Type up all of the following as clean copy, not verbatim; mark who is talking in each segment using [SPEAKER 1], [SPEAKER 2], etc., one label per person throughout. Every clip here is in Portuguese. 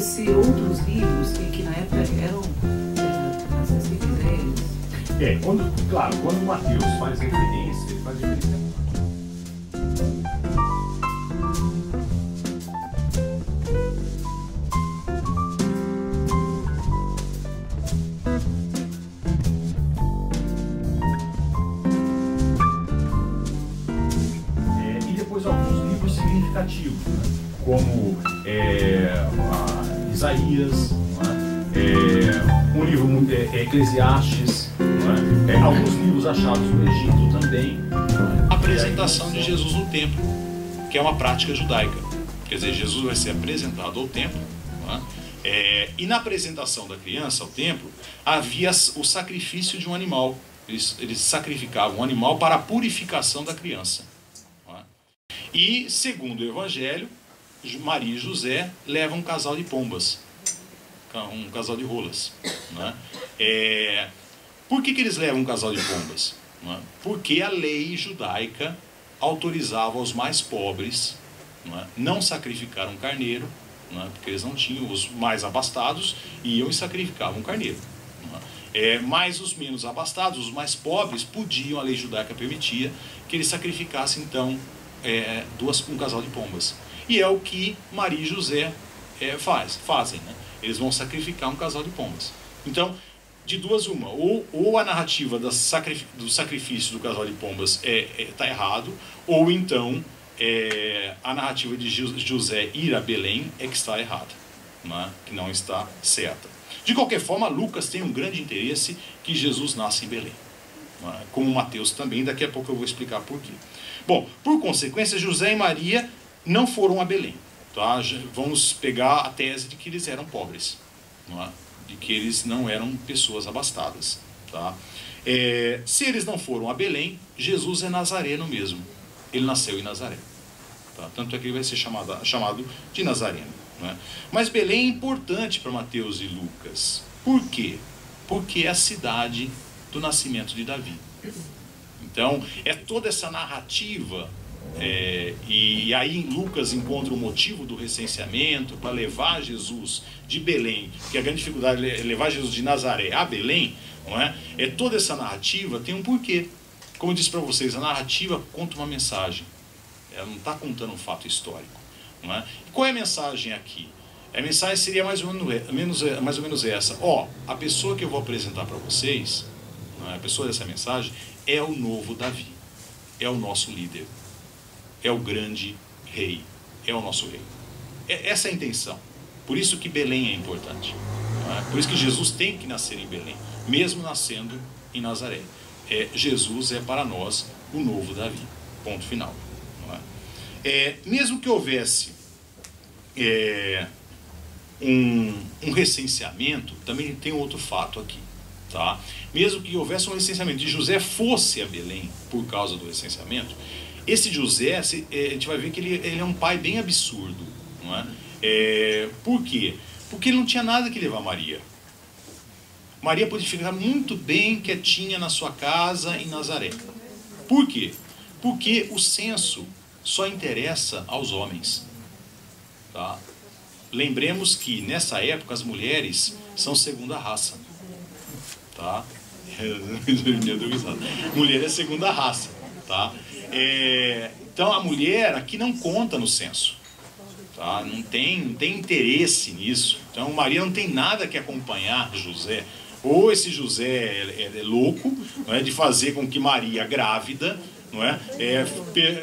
[SPEAKER 1] conhecer outros livros que na época eram acessíveis a eles.
[SPEAKER 2] Claro, quando Mateus faz referência, ele faz referência. E depois alguns livros significativos, né? Como Isaías, um livro Eclesiastes, alguns livros achados no Egito também.
[SPEAKER 3] A apresentação de Jesus no templo, que é uma prática judaica. Quer dizer, Jesus vai ser apresentado ao templo, e na apresentação da criança ao templo havia o sacrifício de um animal. Eles sacrificavam um animal para a purificação da criança. E, segundo o Evangelho, Maria e José levam um casal de pombas, um casal de rolas. Por que eles levam um casal de pombas? Porque a lei judaica autorizava aos mais pobres não sacrificar um carneiro, porque eles não tinham, os mais abastados iam e sacrificavam um carneiro. Mas os menos abastados, os mais pobres, podiam, a lei judaica permitia que eles sacrificassem então um casal de pombas. E é o que Maria e José fazem. Eles vão sacrificar um casal de pombas. Então, de duas uma, ou a narrativa do sacrifício do casal de pombas está errado, ou então a narrativa de José ir a Belém é que está errada, que não está certa. De qualquer forma, Lucas tem um grande interesse que Jesus nasce em Belém, como Mateus também, daqui a pouco eu vou explicar por quê. Bom, por consequência, José e Maria não foram a Belém. Tá? Vamos pegar a tese de que eles eram pobres, de que eles não eram pessoas abastadas. Tá? Se eles não foram a Belém, Jesus é nazareno mesmo. Ele nasceu em Nazaré. Tá? Tanto é que ele vai ser chamado de Nazareno. Mas Belém é importante para Mateus e Lucas. Por quê? Porque é a cidade do nascimento de Davi. Então, é toda essa narrativa, e aí Lucas encontra o motivo do recenseamento para levar Jesus de Belém, que a grande dificuldade é levar Jesus de Nazaré a Belém, não é? Toda essa narrativa tem um porquê. Como eu disse para vocês, a narrativa conta uma mensagem, ela não está contando um fato histórico. Não é? E qual é a mensagem aqui? A mensagem seria mais ou menos essa. A pessoa que eu vou apresentar para vocês, a pessoa dessa mensagem, é o novo Davi, é o nosso líder, é o grande rei, é o nosso rei. Essa é a intenção. Por isso que Belém é importante. Por isso que Jesus tem que nascer em Belém, mesmo nascendo em Nazaré. Jesus é para nós o novo Davi. Ponto final. Mesmo que houvesse um recenseamento, também tem outro fato aqui. Tá? Mesmo que houvesse um recenseamento e José fosse a Belém por causa do recenseamento, esse José, a gente vai ver que ele é um pai bem absurdo. Não é? Por quê? Porque ele não tinha nada que levar Maria. Maria podia ficar muito bem quietinha na sua casa em Nazaré. Por quê? Porque o censo só interessa aos homens. Tá? Lembremos que nessa época as mulheres são segunda raça. Tá? Mulher é segunda raça. Tá? Então a mulher aqui não conta no censo. Tá? Não tem interesse nisso. Então Maria não tem nada que acompanhar José. Ou esse José é louco, não é, de fazer com que Maria, grávida, não é,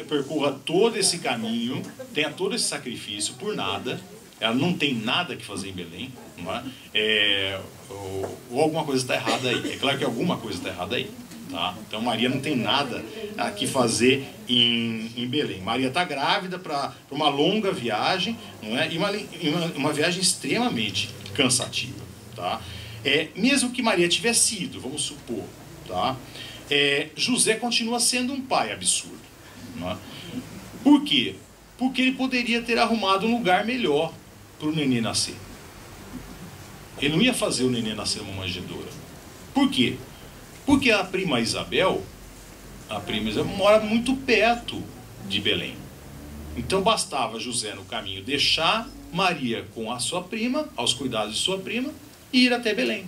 [SPEAKER 3] percorra todo esse caminho, tenha todo esse sacrifício por nada. Ela não tem nada que fazer em Belém, não é? Ou alguma coisa está errada aí. É claro que alguma coisa está errada aí. Tá? Então Maria não tem nada a que fazer em Belém. Maria está grávida para uma longa viagem, não é? E uma viagem extremamente cansativa. Tá? Mesmo que Maria tivesse ido, vamos supor, tá? José continua sendo um pai absurdo. Não é? Por quê? Porque ele poderia ter arrumado um lugar melhor para o nenê nascer. Ele não ia fazer o nenê nascer numa manjedoura. Por quê? Porque a prima Isabel mora muito perto de Belém. Então bastava José no caminho deixar Maria com a sua prima, aos cuidados de sua prima, e ir até Belém,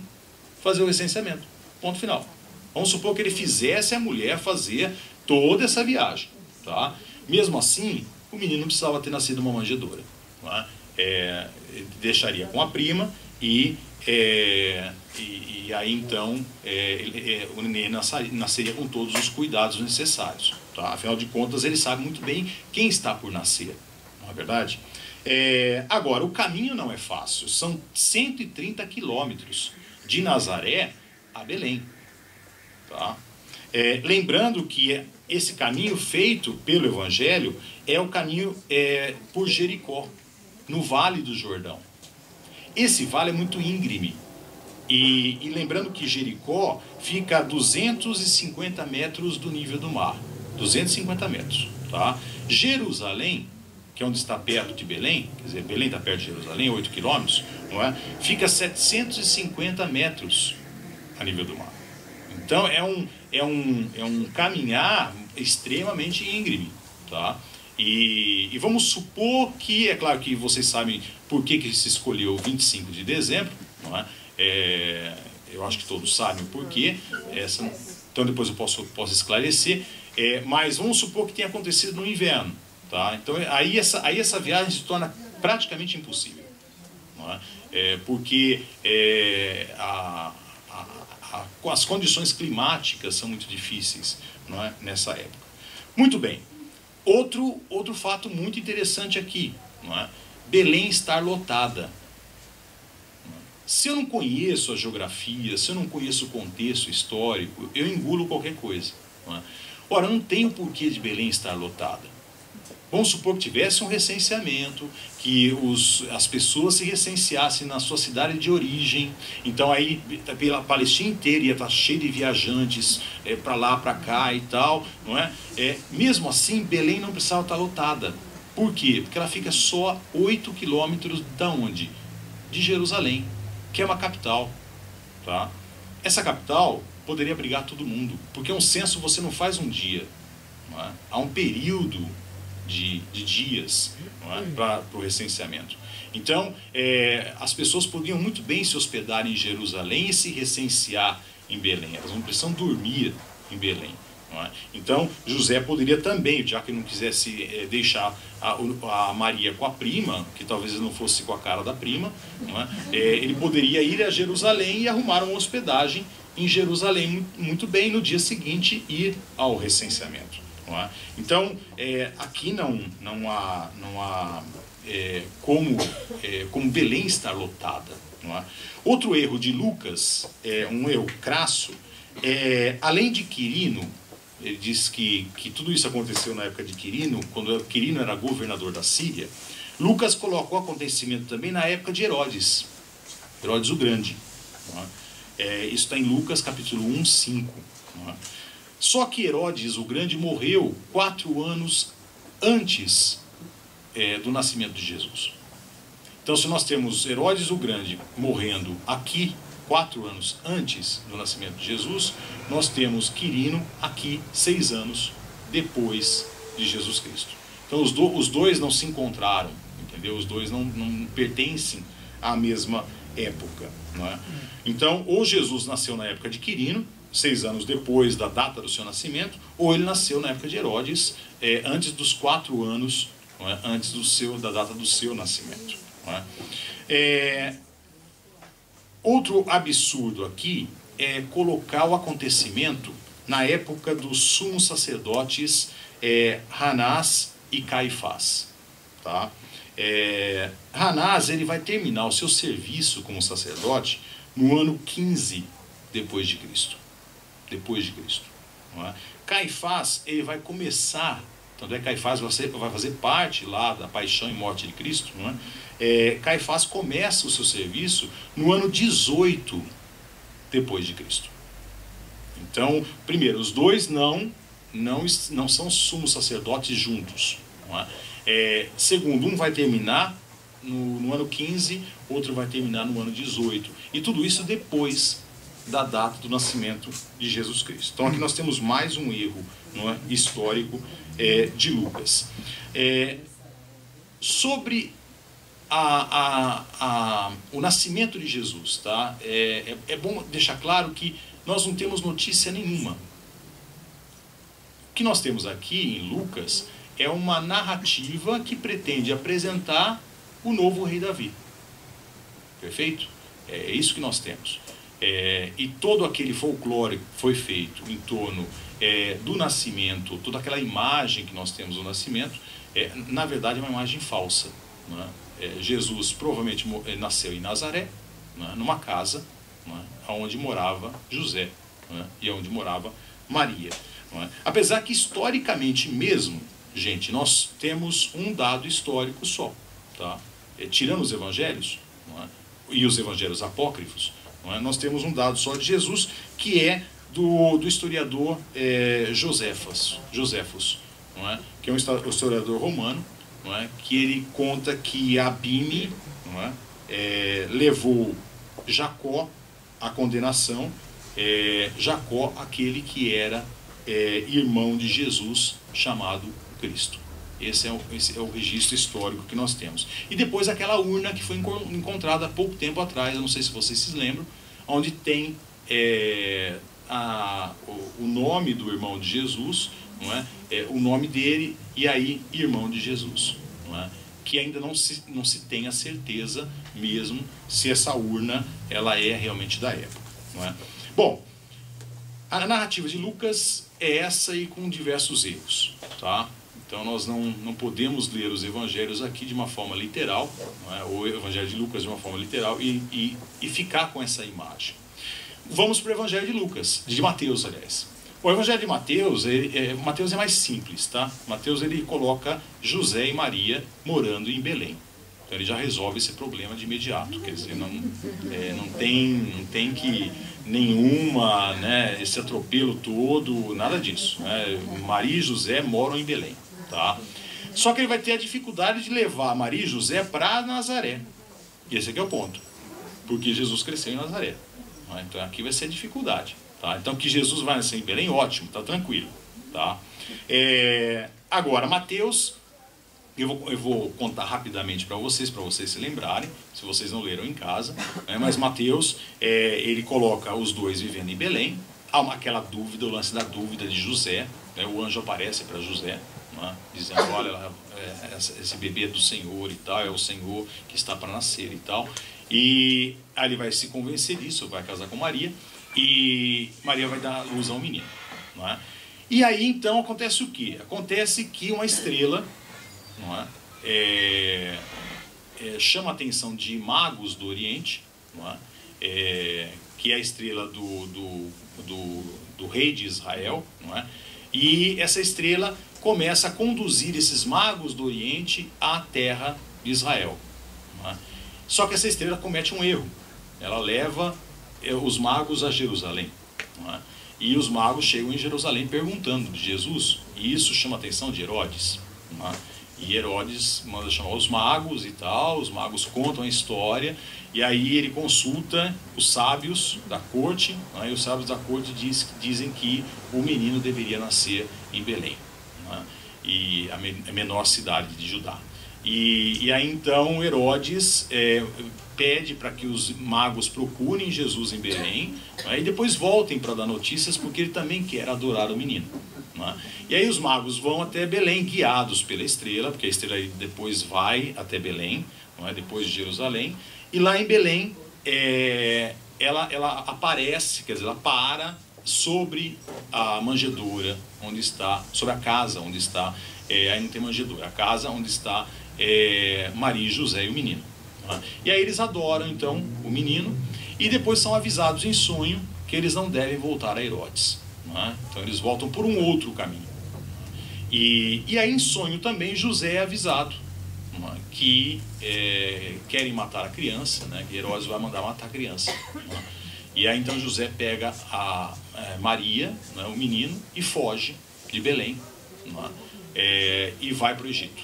[SPEAKER 3] fazer o recenseamento. Ponto final. Vamos supor que ele fizesse a mulher fazer toda essa viagem. Tá? Mesmo assim, o menino não precisava ter nascido uma manjedoura. Tá? Deixaria com a prima e aí então o neném nasceria com todos os cuidados necessários. Tá? Afinal de contas, ele sabe muito bem quem está por nascer. Não é verdade? Agora, o caminho não é fácil. São 130 quilômetros de Nazaré a Belém. Tá? Lembrando que esse caminho feito pelo Evangelho é o caminho por Jericó, no Vale do Jordão. Esse vale é muito íngreme. E lembrando que Jericó fica a 250 metros do nível do mar. 250 metros. Tá? Jerusalém, que é onde está perto de Belém, quer dizer, Belém está perto de Jerusalém, 8 quilômetros, não é? Fica a 750 metros a nível do mar. Então é um caminhar extremamente íngreme. Tá? E vamos supor que, é claro que vocês sabem por que se escolheu 25 de dezembro, não é? Eu acho que todos sabem o porquê, então depois eu posso esclarecer, mas vamos supor que tenha acontecido no inverno. Tá? Então aí essa viagem se torna praticamente impossível, não é? Porque as condições climáticas são muito difíceis, não é? Nessa época. Muito bem. Outro fato muito interessante aqui, não é? Belém estar lotada. Se eu não conheço a geografia, se eu não conheço o contexto histórico, eu engulo qualquer coisa. Não é? Ora, não tem o porquê de Belém estar lotada. Vamos supor que tivesse um recenseamento, que as pessoas se recenseassem na sua cidade de origem, então aí pela Palestina inteira ia estar cheio de viajantes para lá, para cá e tal, não é? Mesmo assim, Belém não precisava estar lotada. Por quê? Porque ela fica só 8 quilômetros da onde? De Jerusalém, que é uma capital. Tá? Essa capital poderia abrigar todo mundo, porque um censo você não faz um dia, não é? Há um período de dias, para o recenseamento. Então, as pessoas podiam muito bem se hospedar em Jerusalém e se recensear em Belém. Elas não precisam dormir em Belém. Não é? Então, José poderia também, já que não quisesse deixar a Maria com a prima, que talvez não fosse com a cara da prima, não é? Ele poderia ir a Jerusalém e arrumar uma hospedagem em Jerusalém muito bem, no dia seguinte ir ao recenseamento. Não é? Então, aqui não há como Belém estar lotada. Não é? Outro erro de Lucas, um erro crasso, além de Quirino, ele diz que tudo isso aconteceu na época de Quirino, quando Quirino era governador da Síria. Lucas colocou o acontecimento também na época de Herodes o Grande. Não é? Isso está em Lucas capítulo 1, 5. Não é? Só que Herodes o Grande morreu 4 anos antes do nascimento de Jesus. Então, se nós temos Herodes o Grande morrendo aqui 4 anos antes do nascimento de Jesus, nós temos Quirino aqui 6 anos depois de Jesus Cristo. Então, os dois não se encontraram, entendeu? Os dois não pertencem à mesma época. Não é? Então, ou Jesus nasceu na época de Quirino, 6 anos depois da data do seu nascimento, ou ele nasceu na época de Herodes, antes dos 4 anos, não é? Antes da data do seu nascimento. Não é? Outro absurdo aqui é colocar o acontecimento na época dos sumos sacerdotes Hanás e Caifás. Tá? Hanás, ele vai terminar o seu serviço como sacerdote no ano 15 depois de Cristo. Não é? Caifás, ele vai começar, tanto é que Caifás vai fazer parte lá da paixão e morte de Cristo, não é? Caifás começa o seu serviço no ano 18 depois de Cristo. Então, primeiro, os dois não são sumos sacerdotes juntos. Não é? Segundo, um vai terminar no ano 15, outro vai terminar no ano 18. E tudo isso depois da data do nascimento de Jesus Cristo. Então aqui nós temos mais um erro, não é, histórico de Lucas. Sobre o nascimento de Jesus, tá? É bom deixar claro que nós não temos notícia nenhuma. O que nós temos aqui em Lucas é uma narrativa que pretende apresentar o novo rei Davi. Perfeito? É isso que nós temos. E todo aquele folclore que foi feito em torno do nascimento, toda aquela imagem que nós temos do nascimento, na verdade é uma imagem falsa. Não é? Jesus provavelmente nasceu em Nazaré, não é? Numa casa, não é? Onde morava José, não é? E onde morava Maria. Não é? Apesar que historicamente mesmo, gente, nós temos um dado histórico só. Tá? Tirando os evangelhos, não é? E os evangelhos apócrifos, não é? Nós temos um dado só de Jesus, que é do historiador Joséfos, não é? Que é um historiador romano, não é? Que ele conta que Abime, não é? Levou Jacó à condenação, Jacó, aquele que era irmão de Jesus, chamado Cristo. Esse é o registro histórico que nós temos. E depois aquela urna que foi encontrada há pouco tempo atrás, eu não sei se vocês se lembram, onde tem o nome do irmão de Jesus, não é? O nome dele, e aí irmão de Jesus, não é? Que ainda não se tem a certeza mesmo se essa urna ela é realmente da época, não é? Bom, a narrativa de Lucas é essa e com diversos erros, tá? Então nós não podemos ler os evangelhos aqui de uma forma literal, não é? Ou o evangelho de Lucas de uma forma literal e ficar com essa imagem. Vamos para o evangelho de Lucas, de Mateus, aliás. O evangelho de Mateus, Mateus é mais simples, tá? Mateus ele coloca José e Maria morando em Belém. Então ele já resolve esse problema de imediato, quer dizer, não tem que nenhuma, né, esse atropelo todo, nada disso, né? Maria e José moram em Belém, tá? Só que ele vai ter a dificuldade de levar Maria e José para Nazaré. E esse aqui é o ponto, porque Jesus cresceu em Nazaré, né? Então aqui vai ser a dificuldade, tá? Então que Jesus vai nascer em Belém, ótimo, tá tranquilo, tá? Agora, Mateus, eu vou contar rapidamente para vocês se lembrarem, se vocês não leram em casa, né? Mas Mateus, ele coloca os dois vivendo em Belém. Há aquela dúvida, o lance da dúvida de José, né? O anjo aparece para José, né? Dizendo, olha, esse bebê é do Senhor e tal, é o Senhor que está para nascer e tal. E aí ele vai se convencer disso, vai casar com Maria, e Maria vai dar luz a um menino, não é? E aí então acontece o quê? Acontece que uma estrela, não é? Chama a atenção de magos do Oriente, não é? Que é a estrela do rei de Israel, não é? E essa estrela começa a conduzir esses magos do Oriente à terra de Israel, não é? Só que essa estrela comete um erro, ela leva os magos a Jerusalém, não é? E os magos chegam em Jerusalém perguntando de Jesus, e isso chama a atenção de Herodes, não é? E Herodes manda chamar os magos e tal, os magos contam a história, e aí ele consulta os sábios da corte, né? E os sábios da corte dizem que o menino deveria nascer em Belém, né? E a menor cidade de Judá. E aí então Herodes pede para que os magos procurem Jesus em Belém, né? E depois voltem para dar notícias, porque ele também quer adorar o menino, né? E aí os magos vão até Belém, guiados pela estrela, porque a estrela depois vai até Belém, não é? Depois de Jerusalém, e lá em Belém ela aparece, quer dizer, ela para sobre a manjedoura onde está, sobre a casa onde está, aí não tem manjedoura, a casa onde está Maria e José e o menino, não é? E aí eles adoram então o menino, e depois são avisados em sonho que eles não devem voltar a Herodes, não é? Então eles voltam por um outro caminho. E aí em sonho também José é avisado, não é? Que querem matar a criança, né? Que Herodes vai mandar matar a criança, não é? E aí então José pega a Maria, né, o menino, e foge de Belém, não é? E vai para o Egito.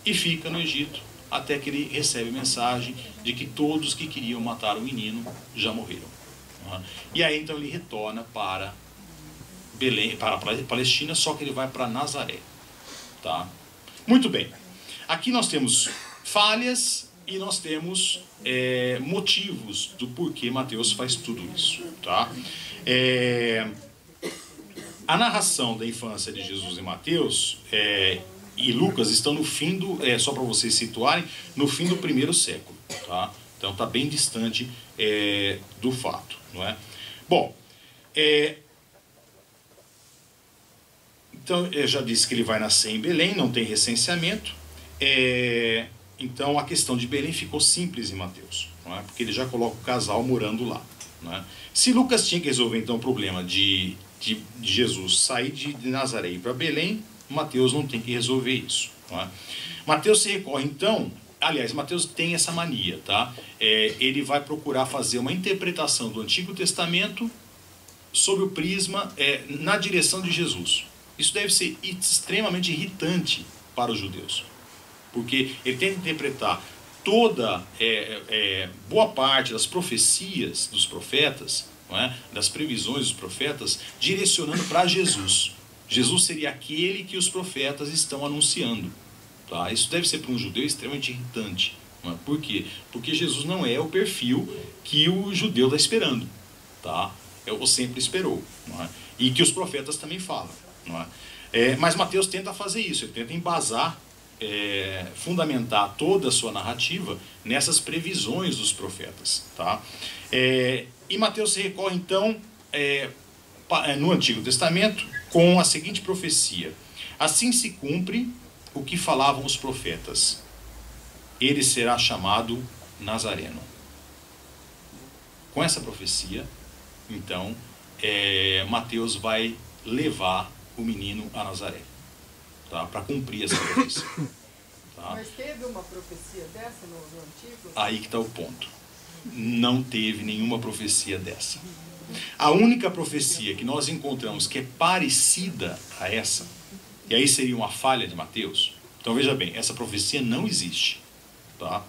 [SPEAKER 3] E fica no Egito até que ele recebe mensagem de que todos que queriam matar o menino já morreram, não é? E aí então ele retorna para Belém, para a Palestina, só que ele vai para Nazaré, tá? Muito bem. Aqui nós temos falhas e nós temos motivos do porquê Mateus faz tudo isso, tá? A narração da infância de Jesus em Mateus e Lucas estão no fim do, só para vocês situarem, no fim do primeiro século, tá? Então está bem distante do fato, não é? Bom, então eu já disse que ele vai nascer em Belém, não tem recenseamento. Então a questão de Belém ficou simples em Mateus, não é? Porque ele já coloca o casal morando lá, não é? Se Lucas tinha que resolver então o problema de Jesus sair de Nazaré e ir para Belém, Mateus não tem que resolver isso, não é? Mateus se recorre então, aliás, Mateus tem essa mania, tá? Ele vai procurar fazer uma interpretação do Antigo Testamento sob o prisma, na direção de Jesus. Isso deve ser extremamente irritante para os judeus, porque ele tem que interpretar toda, boa parte das profecias dos profetas, não é? Das previsões dos profetas, direcionando para Jesus. Jesus seria aquele que os profetas estão anunciando. Tá? Isso deve ser para um judeu extremamente irritante. Não é? Por quê? Porque Jesus não é o perfil que o judeu está esperando. Tá? Ou sempre esperou. Não é? E que os profetas também falam. Não é? Mas Mateus tenta fazer isso, ele tenta embasar, fundamentar toda a sua narrativa nessas previsões dos profetas. Tá? E Mateus se recorre então no Antigo Testamento com a seguinte profecia: assim se cumpre o que falavam os profetas, ele será chamado Nazareno. Com essa profecia, então, Mateus vai levar o menino a Nazaré, tá? Para cumprir essa profecia. Tá?
[SPEAKER 4] Mas teve uma profecia dessa no Antigo?
[SPEAKER 3] Aí que está o ponto. Não teve nenhuma profecia dessa. A única profecia que nós encontramos que é parecida a essa, e aí seria uma falha de Mateus. Então veja bem, essa profecia não existe. Tá?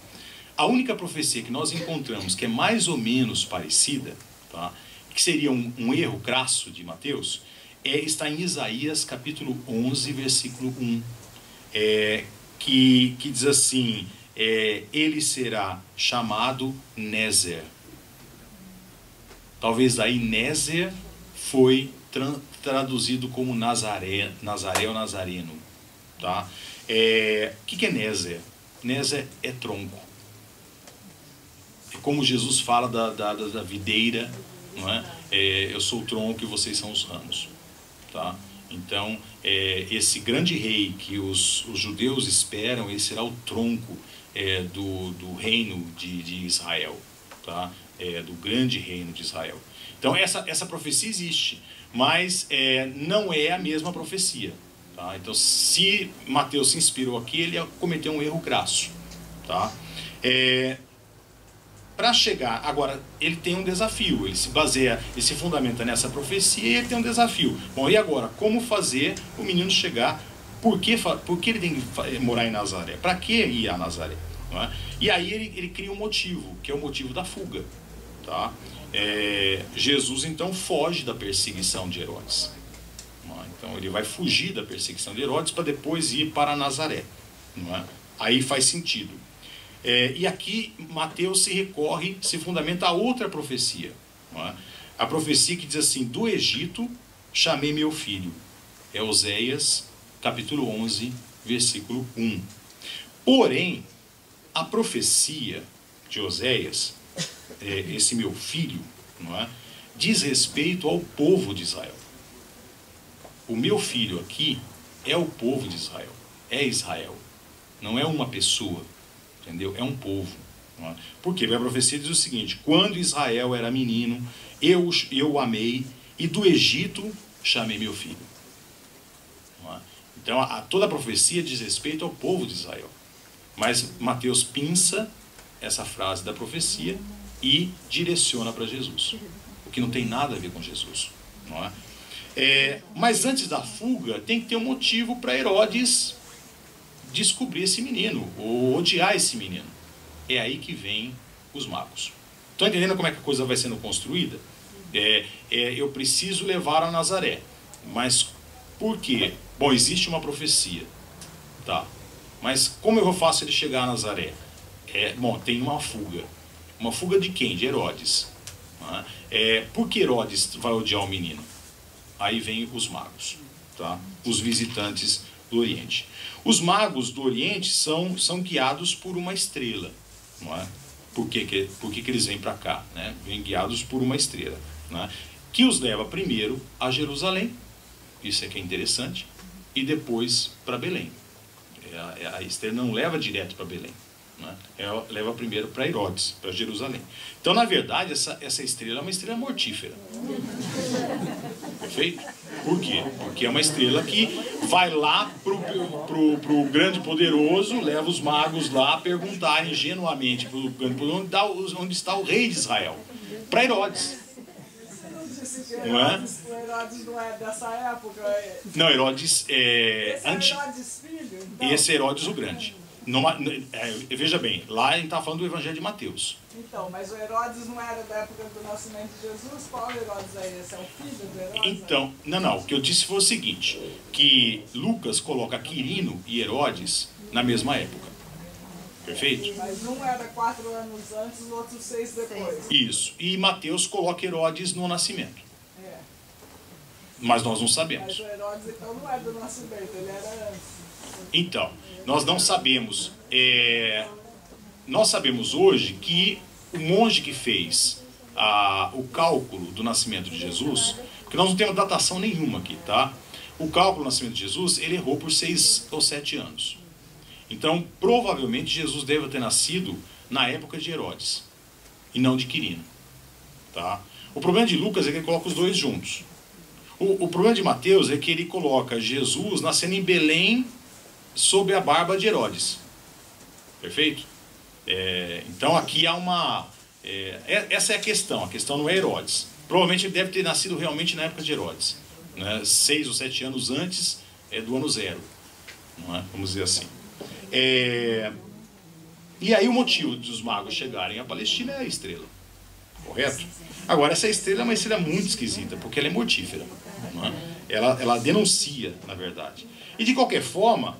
[SPEAKER 3] A única profecia que nós encontramos que é mais ou menos parecida, tá? Que seria um erro crasso de Mateus, está em Isaías capítulo 11, versículo 1, que diz assim, ele será chamado Nézer. Talvez daí Nézer foi traduzido como Nazaré ou Nazareno. Tá? O que é Nézer? Nézer é tronco. É como Jesus fala da videira, não é? Eu sou o tronco e vocês são os ramos. Tá? Então, esse grande rei que os judeus esperam, ele será o tronco do reino de Israel. Tá? Do grande reino de Israel. Então, essa profecia existe, mas não é a mesma profecia. Tá? Então, se Mateus se inspirou aqui, ele cometeu um erro crasso. Tá? Para chegar, agora, ele tem um desafio, ele se baseia, ele se fundamenta nessa profecia e ele tem um desafio. Bom, e agora, como fazer o menino chegar? Por que ele tem que morar em Nazaré? Para que ir a Nazaré? Não é? E aí ele cria um motivo, que é o motivo da fuga. Tá? Jesus, então, foge da perseguição de Herodes. Não é? Então, ele vai fugir da perseguição de Herodes para depois ir para Nazaré. Não é? Aí faz sentido. E aqui Mateus se fundamenta a outra profecia. Não é? A profecia que diz assim, do Egito chamei meu filho. É Oséias, capítulo 11, versículo 1. Porém, a profecia de Oséias, esse meu filho, não é? Diz respeito ao povo de Israel. O meu filho aqui é o povo de Israel. É Israel. Não é uma pessoa. Entendeu? É um povo. Não é? Porque a profecia diz o seguinte, quando Israel era menino, eu o amei, e do Egito chamei meu filho. Não é? Então, toda a profecia diz respeito ao povo de Israel. Mas Mateus pinça essa frase da profecia e direciona para Jesus. O que não tem nada a ver com Jesus. Não é? Mas antes da fuga, tem que ter um motivo para Herodes descobrir esse menino, ou odiar esse menino. É aí que vem os magos. Estão entendendo como é que a coisa vai sendo construída? Eu preciso levar a Nazaré. Mas por quê? Bom, existe uma profecia. Tá. Mas como eu faço ele chegar a Nazaré? Bom, tem uma fuga. Uma fuga de quem? De Herodes. Né? Por que Herodes vai odiar o menino? Aí vem os magos, tá? Os visitantes do Oriente. Os magos do Oriente são guiados por uma estrela. Não é? Por que eles vêm para cá? Né? Vêm guiados por uma estrela. Né? Que os leva primeiro a Jerusalém, isso é que é interessante, e depois para Belém. A estrela não leva direto para Belém, né? Ela leva primeiro para Herodes, para Jerusalém. Então, na verdade, essa estrela é uma estrela mortífera. Perfeito? Por quê? Porque é uma estrela que vai lá pro grande poderoso, leva os magos lá a perguntarem ingenuamente pro grande poderoso onde está o rei de Israel. Para Herodes. Não é?
[SPEAKER 4] O Herodes não é dessa época?
[SPEAKER 3] Não, Herodes é...
[SPEAKER 4] Herodes filho? Então.
[SPEAKER 3] Esse é Herodes o Grande. Veja bem, lá a gente está falando do Evangelho de Mateus.
[SPEAKER 4] Então, mas o Herodes não era da época do nascimento de Jesus? Qual Herodes é esse? É o filho do Herodes?
[SPEAKER 3] Então, não, o que eu disse foi o seguinte, que Lucas coloca Quirino e Herodes na mesma época. Perfeito?
[SPEAKER 4] Mas um era 4 anos antes, os outros 6 depois.
[SPEAKER 3] Isso. E Mateus coloca Herodes no nascimento.
[SPEAKER 4] É.
[SPEAKER 3] Mas nós não
[SPEAKER 4] Mas
[SPEAKER 3] sabemos.
[SPEAKER 4] o Herodes então não é do nascimento, ele era antes.
[SPEAKER 3] Então, nós não sabemos. Nós sabemos hoje que o monge que fez o cálculo do nascimento de Jesus, porque nós não temos datação nenhuma aqui, tá? O cálculo do nascimento de Jesus, ele errou por 6 ou 7 anos. Então, provavelmente, Jesus deve ter nascido na época de Herodes, e não de Quirino. Tá? O problema de Lucas é que ele coloca os dois juntos. O problema de Mateus é que ele coloca Jesus nascendo em Belém, sob a barba de Herodes. Perfeito? Então, aqui há uma... essa é a questão não é Herodes. Provavelmente ele deve ter nascido realmente na época de Herodes. Né? 6 ou 7 anos antes do ano 0. Não é? Vamos dizer assim. E aí o motivo dos magos chegarem à Palestina é a estrela. Correto? Agora, essa estrela é uma estrela muito esquisita, porque ela é mortífera. Não é? Ela denuncia, na verdade. E de qualquer forma,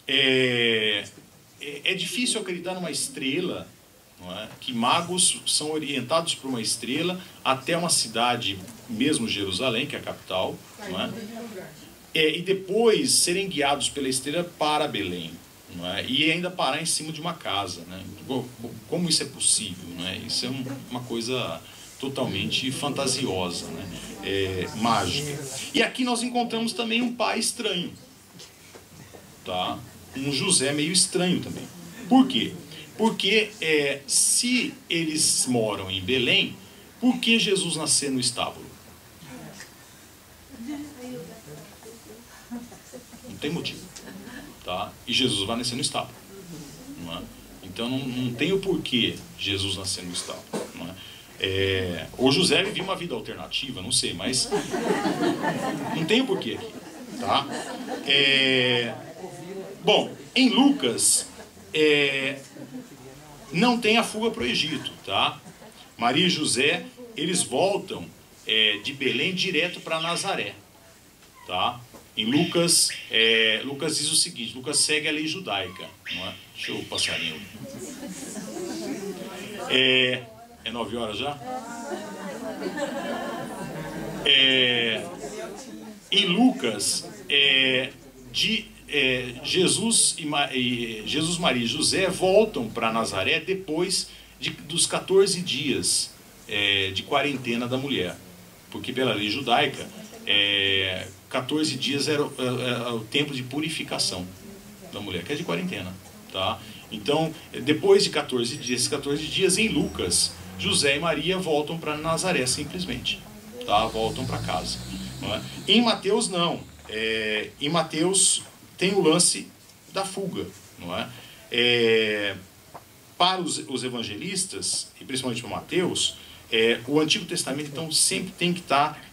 [SPEAKER 3] é difícil acreditar numa estrela, não é? Que magos são orientados por uma estrela até uma cidade, mesmo Jerusalém, que é a capital, não é? E depois serem guiados pela estrela para Belém. Não é? E ainda parar em cima de uma casa, né? Como isso é possível, né? Isso é uma coisa totalmente fantasiosa, né? Mágica. E aqui nós encontramos também um pai estranho, tá? Um José meio estranho também. Por quê? Porque se eles moram em Belém, por que Jesus nasceu no estábulo? Não tem motivo. Tá? E Jesus vai nascer no estábulo. Não é? Então não tem o porquê Jesus nascer no estábulo. Não é? Ou José vivia uma vida alternativa, não sei, mas não tem o porquê aqui. Tá? Bom, em Lucas não tem a fuga para o Egito. Tá? Maria e José, eles voltam de Belém direto para Nazaré. Tá? Em Lucas, Lucas diz o seguinte, Lucas segue a lei judaica. Não é? Deixa eu passarinho. É 9 horas já? Em Lucas, Jesus, Maria e José voltam para Nazaré depois dos 14 dias de quarentena da mulher. Porque pela lei judaica, 14 dias era o tempo de purificação da mulher, que é de quarentena. Tá? Então, depois de 14 dias, em Lucas, José e Maria voltam para Nazaré simplesmente. Tá? Voltam para casa. Não é? Em Mateus, não. Em Mateus tem o lance da fuga. Não é? Para os evangelistas, e principalmente para Mateus, o Antigo Testamento então sempre tem que estar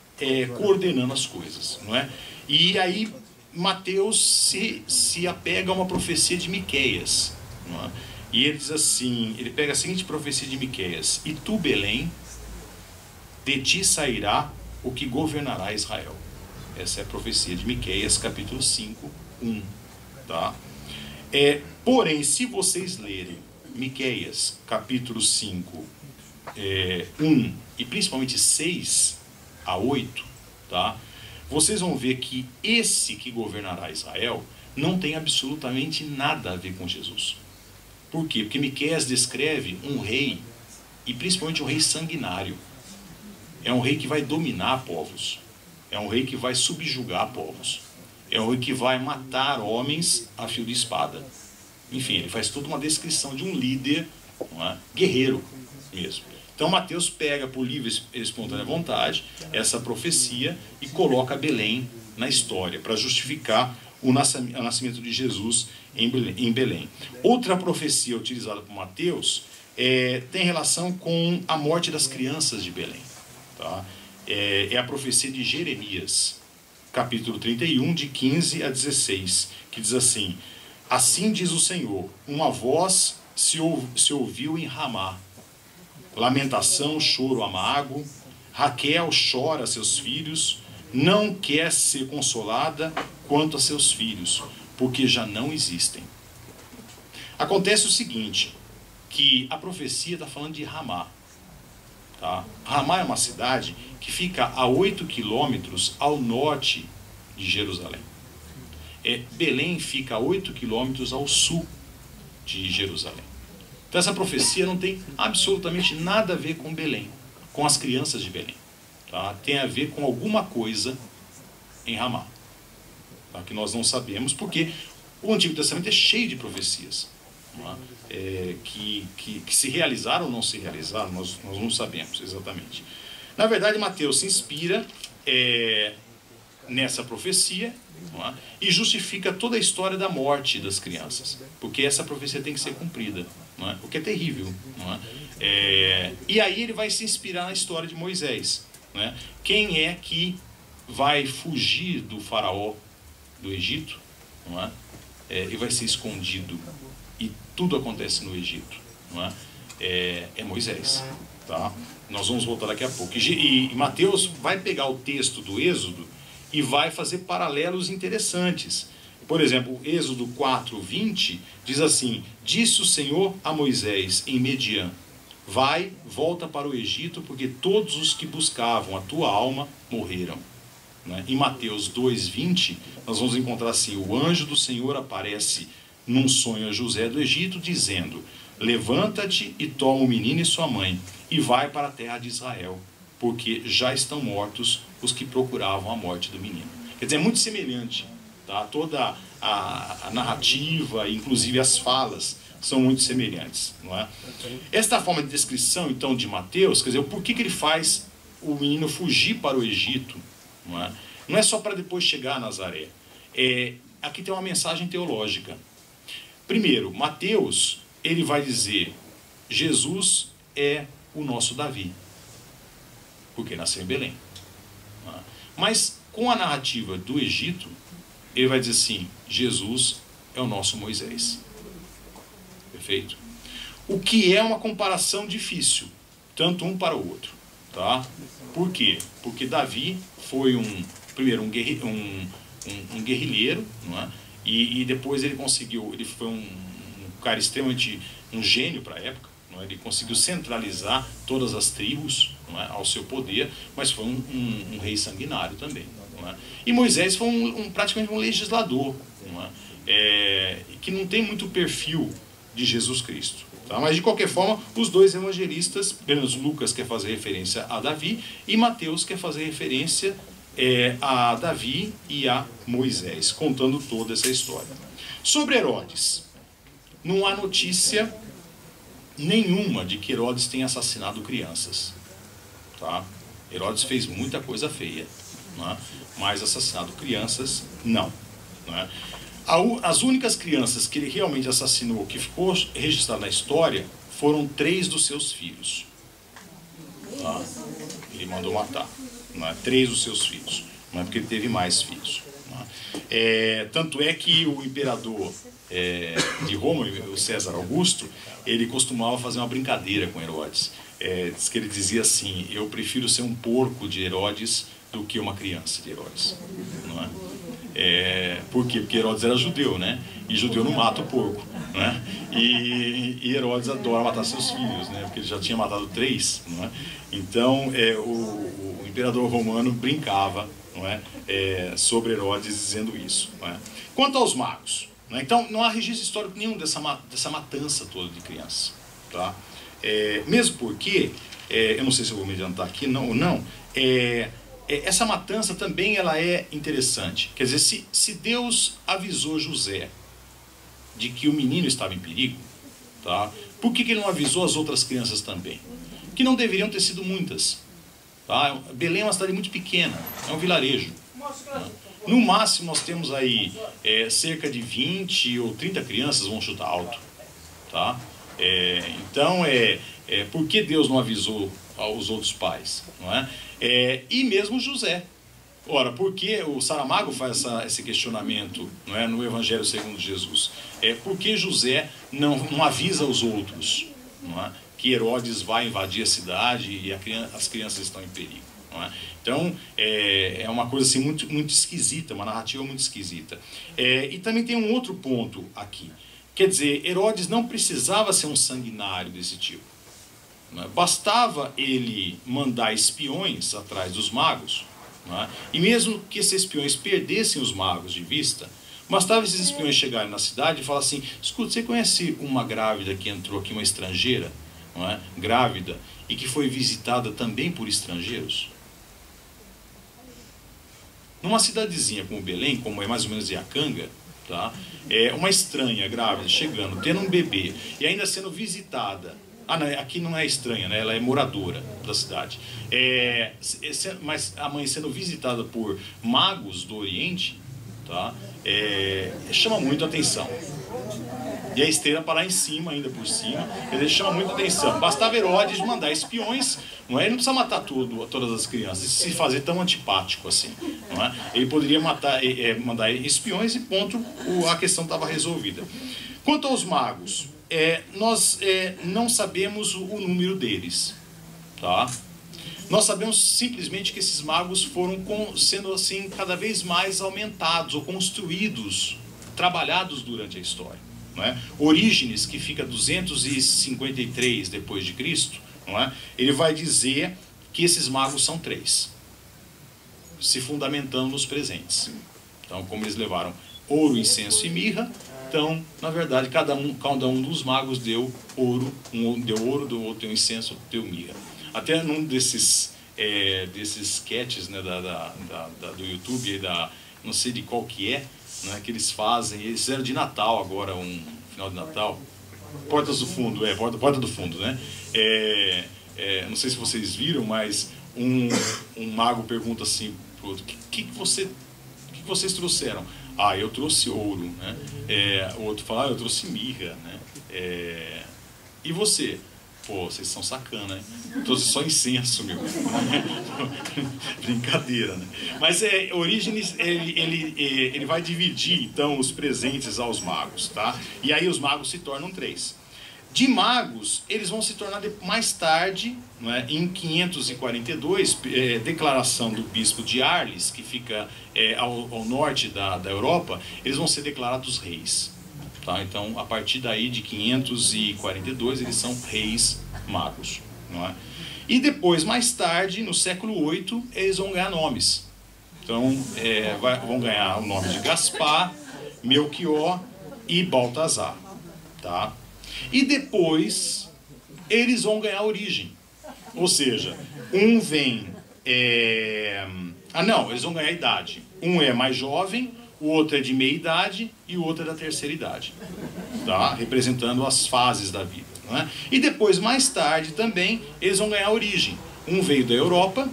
[SPEAKER 3] coordenando as coisas, não é? E aí Mateus se apega a uma profecia de Miqueias, não é? E ele diz assim, ele pega a seguinte profecia de Miqueias: e tu, Belém, de ti sairá o que governará Israel. Essa é a profecia de Miqueias, capítulo 5, 1. Tá? Porém, se vocês lerem Miqueias, capítulo 5, 1 e principalmente 6 a 8, tá? Vocês vão ver que esse que governará Israel não tem absolutamente nada a ver com Jesus. Por quê? Porque Miqueias descreve um rei, e principalmente um rei sanguinário. É um rei que vai dominar povos. É um rei que vai subjugar povos. É um rei que vai matar homens a fio de espada. Enfim, ele faz toda uma descrição de um líder, não é? Guerreiro mesmo. Então Mateus pega por livre e espontânea vontade essa profecia e coloca Belém na história, para justificar o nascimento de Jesus em Belém. Outra profecia utilizada por Mateus tem relação com a morte das crianças de Belém. Tá? É a profecia de Jeremias, capítulo 31, de 15 a 16, que diz assim: assim diz o Senhor, uma voz se ouviu em Ramá, lamentação, choro amargo, Raquel chora seus filhos, não quer ser consolada quanto a seus filhos, porque já não existem. Acontece o seguinte, que a profecia está falando de Ramá. Tá? Ramá é uma cidade que fica a 8 quilômetros ao norte de Jerusalém. Belém fica a 8 quilômetros ao sul de Jerusalém. Então essa profecia não tem absolutamente nada a ver com Belém, com as crianças de Belém. Tá? Tem a ver com alguma coisa em Ramá, tá? Que nós não sabemos, porque o Antigo Testamento é cheio de profecias, tá? Que se realizaram ou não se realizaram, nós não sabemos exatamente. Na verdade, Mateus se inspira nessa profecia, tá? E justifica toda a história da morte das crianças, porque essa profecia tem que ser cumprida, não é? O que é terrível, não é? E aí ele vai se inspirar na história de Moisés, né? Quem é que vai fugir do faraó do Egito, não é? E vai ser escondido, e tudo acontece no Egito, não é? É Moisés, tá? Nós vamos voltar daqui a pouco. E Mateus vai pegar o texto do Êxodo e vai fazer paralelos interessantes. Por exemplo, Êxodo 4:20 diz assim: disse o Senhor a Moisés em Midian: vai, volta para o Egito, porque todos os que buscavam a tua alma morreram. Né? Em Mateus 2:20 nós vamos encontrar assim: o anjo do Senhor aparece num sonho a José do Egito, dizendo: levanta-te e toma o menino e sua mãe, e vai para a terra de Israel, porque já estão mortos os que procuravam a morte do menino. Quer dizer, é muito semelhante, tá? Toda a narrativa, inclusive as falas, são muito semelhantes, não é? Esta forma de descrição, então, de Mateus, quer dizer, por que ele faz o menino fugir para o Egito, não é? Não é só para depois chegar a Nazaré. Aqui tem uma mensagem teológica. Primeiro, Mateus, ele vai dizer: Jesus é o nosso Davi, porque nasceu em Belém. Não é? Mas com a narrativa do Egito, ele vai dizer assim: Jesus é o nosso Moisés. Perfeito? O que é uma comparação difícil, tanto um para o outro. Tá? Por quê? Porque Davi foi um guerrilheiro, não é? E depois ele foi um cara extremamente, um gênio para a época, não é? Ele conseguiu centralizar todas as tribos, não é? Ao seu poder, mas foi um rei sanguinário também. Não é? E Moisés foi praticamente um legislador, não é? Que não tem muito perfil de Jesus Cristo. Tá? Mas de qualquer forma, os dois evangelistas, pelo menos Lucas quer fazer referência a Davi e Mateus quer fazer referência a Davi e a Moisés, contando toda essa história. Sobre Herodes, não há notícia nenhuma de que Herodes tenha assassinado crianças. Tá? Herodes fez muita coisa feia, não é? Mas assassinado crianças, não. Não é? As únicas crianças que ele realmente assassinou, que ficou registrado na história, foram 3 dos seus filhos. Tá? Ele mandou matar, não é? 3 dos seus filhos, não é porque ele teve mais filhos. Não é? Tanto é que o imperador de Roma, o César Augusto, ele costumava fazer uma brincadeira com Herodes. Diz que ele dizia assim: eu prefiro ser um porco de Herodes do que uma criança de Herodes. Não é? Por quê? Porque Herodes era judeu, né? E judeu não mata o porco, né? E Herodes adora matar seus filhos, né? Porque ele já tinha matado 3, não é? Então, o imperador romano brincava, não é? Sobre Herodes dizendo isso, não é? Quanto aos magos, não é? Então, não há registro histórico nenhum dessa matança toda de crianças, tá? Mesmo porque, eu não sei se eu vou me adiantar aqui ou não, essa matança também ela é interessante. Quer dizer, se Deus avisou José de que o menino estava em perigo, tá? Por que ele não avisou as outras crianças também? Que não deveriam ter sido muitas. Tá? Belém é uma cidade muito pequena, é um vilarejo. Tá? No máximo nós temos aí cerca de 20 ou 30 crianças, vão chutar alto. Tá? Então, por que Deus não avisou aos outros pais? Não é? E mesmo José. Ora, por que o Saramago faz esse questionamento, não é, no Evangelho segundo Jesus? Por que José não avisa os outros, não é, que Herodes vai invadir a cidade e as crianças estão em perigo? Não é? Então, é uma coisa assim, muito, muito esquisita, uma narrativa muito esquisita. E também tem um outro ponto aqui. Quer dizer, Herodes não precisava ser um sanguinário desse tipo. Não é? Bastava ele mandar espiões atrás dos magos. Não é? E mesmo que esses espiões perdessem os magos de vista, bastava esses espiões chegarem na cidade e falar assim: escuta, você conhece uma grávida que entrou aqui, uma estrangeira, não é? Grávida, e que foi visitada também por estrangeiros? Numa cidadezinha como Belém, como é mais ou menos Iacanga, tá? Uma estranha grávida chegando, tendo um bebê e ainda sendo visitada. Não, aqui não é estranha, né? Ela é moradora da cidade. Mas a mãe sendo visitada por magos do Oriente, tá? Chama muito a atenção. E a esteira para lá em cima, ainda por cima, ele chama muita atenção. Bastava Herodes mandar espiões, não é? Ele não precisa matar todas as crianças, se fazer tão antipático assim, não é? Ele poderia mandar espiões e ponto, a questão estava resolvida. Quanto aos magos, nós não sabemos o número deles, tá? Nós sabemos simplesmente que esses magos foram sendo assim cada vez mais aumentados ou construídos, trabalhados durante a história. Não é? Orígenes, que fica 253 depois de Cristo, não é? Ele vai dizer que esses magos são 3, se fundamentando nos presentes. Então, como eles levaram ouro, incenso e mirra, então, na verdade, cada um dos magos deu ouro, um deu ouro, do outro deu incenso, deu mirra. Até num desses sketches, né, do YouTube, não sei de qual que é, né, que eles fazem, eles fizeram de Natal agora, um final de Natal, Portas do Fundo, Porta do Fundo, né? Não sei se vocês viram, mas um mago pergunta assim pro outro: o que vocês trouxeram? Ah, eu trouxe ouro, né? O outro fala: eu trouxe mirra, né? E você? Pô, vocês são sacana, hein? Eu trouxe só incenso, meu. Brincadeira, né? Mas Orígenes, ele vai dividir, então, os presentes aos magos, tá? E aí os magos se tornam 3. De magos, eles vão se tornar mais tarde, não é? Em 542, declaração do bispo de Arles, que fica ao norte da Europa, eles vão ser declarados reis. Tá? Então, a partir daí de 542, eles são reis magos. Não é? E depois, mais tarde, no século VIII, eles vão ganhar nomes. Então, vão ganhar o nome de Gaspar, Melchior e Baltazar. Tá? E depois, eles vão ganhar origem. Ou seja, um vem... eles vão ganhar idade. Um é mais jovem, o outro é de meia idade e o outro é da terceira idade, tá? Representando as fases da vida, não é? E depois, mais tarde também, eles vão ganhar origem. Um veio da Europa,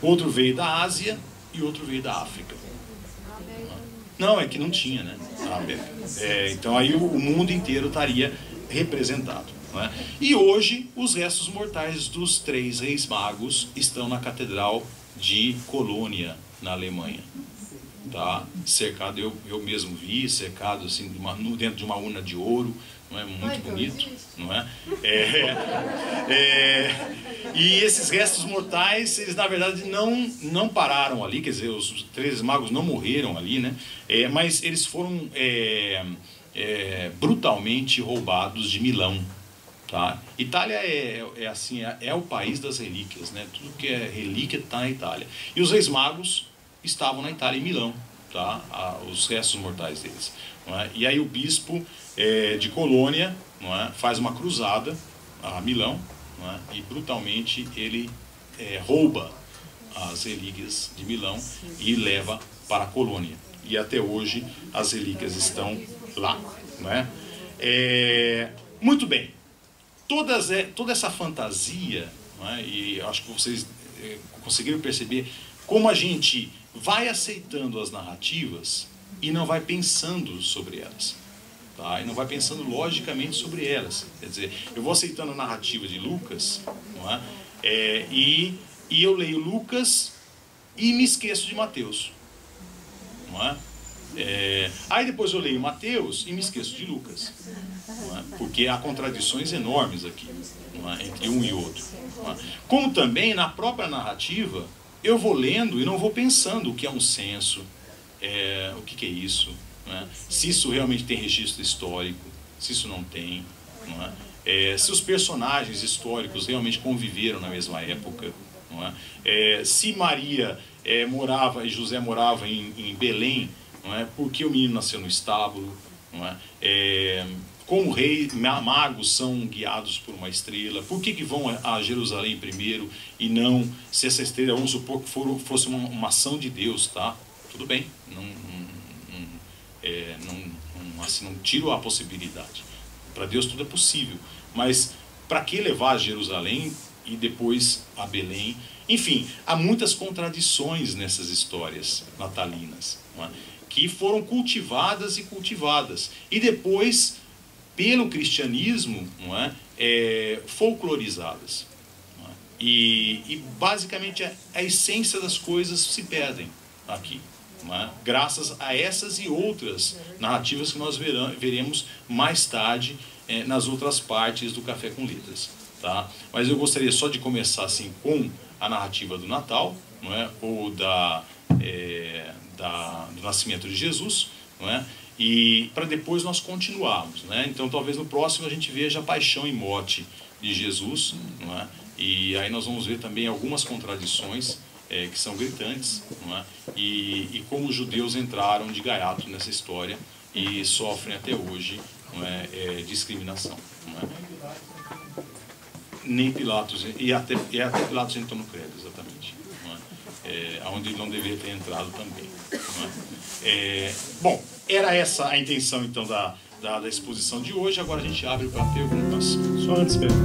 [SPEAKER 3] outro veio da Ásia e outro veio da África. Não, é que não tinha, né? Então aí o mundo inteiro estaria representado, não é? E hoje os restos mortais dos 3 reis magos estão na Catedral de Colônia, na Alemanha. tá? Cercado, eu mesmo vi, cercado assim, dentro de uma urna de ouro, não é? Muito bonito, não é? E esses restos mortais, eles na verdade não pararam ali, quer dizer, os 13 magos não morreram ali, né? Mas eles foram brutalmente roubados de Milão. Tá? Itália é o país das relíquias, né? Tudo que é relíquia está na Itália. E os reis magos estavam na Itália, em Milão, tá? Os restos mortais deles. Não é? E aí o bispo de Colônia, não é? Faz uma cruzada a Milão, não é? E brutalmente ele rouba as relíquias de Milão e leva para a Colônia. E até hoje as relíquias estão lá. Não é? Muito bem. Toda essa fantasia, não é? E acho que vocês conseguiram perceber como a gente vai aceitando as narrativas e não vai pensando sobre elas, tá? E não vai pensando logicamente sobre elas. Quer dizer, eu vou aceitando a narrativa de Lucas, não é? E eu leio Lucas e me esqueço de Mateus, não é? Aí depois eu leio Mateus e me esqueço de Lucas, não é? Porque há contradições enormes aqui, não é? Entre um e outro, não é? Como também na própria narrativa eu vou lendo e não vou pensando o que é um censo, o que é isso, não é? Se isso realmente tem registro histórico, se isso não tem, não é? Se os personagens históricos realmente conviveram na mesma época, não é? Se Maria morava e José morava em Belém, não é? Porque o menino nasceu no estábulo, não é? Como reis, magos são guiados por uma estrela, por que vão a Jerusalém primeiro e não, se essa estrela, vamos supor que fosse uma ação de Deus, tá? Tudo bem, não tiro a possibilidade. Para Deus tudo é possível, mas para que levar a Jerusalém e depois a Belém? Enfim, há muitas contradições nessas histórias natalinas, não é? Que foram cultivadas e cultivadas, e depois, pelo cristianismo, não é? Folclorizadas. Não é? E basicamente a essência das coisas se perdem aqui, não é? Graças a essas e outras narrativas que nós veremos mais tarde nas outras partes do Café com Letras. Tá? Mas eu gostaria só de começar assim, com a narrativa do Natal, não é? Ou do nascimento de Jesus, não é? E para depois nós continuarmos, né? Então talvez no próximo a gente veja a paixão e morte de Jesus, não é? E aí nós vamos ver também algumas contradições que são gritantes, não é? E como os judeus entraram de gaiato nessa história e sofrem até hoje, não é? Discriminação, não é? Nem Pilatos, e até Pilatos entrou no credo, exatamente, não é? Onde ele não deveria ter entrado também, não é? Bom, era essa a intenção então da exposição de hoje. Agora a gente abre para perguntas.
[SPEAKER 2] Só antes, Pedro.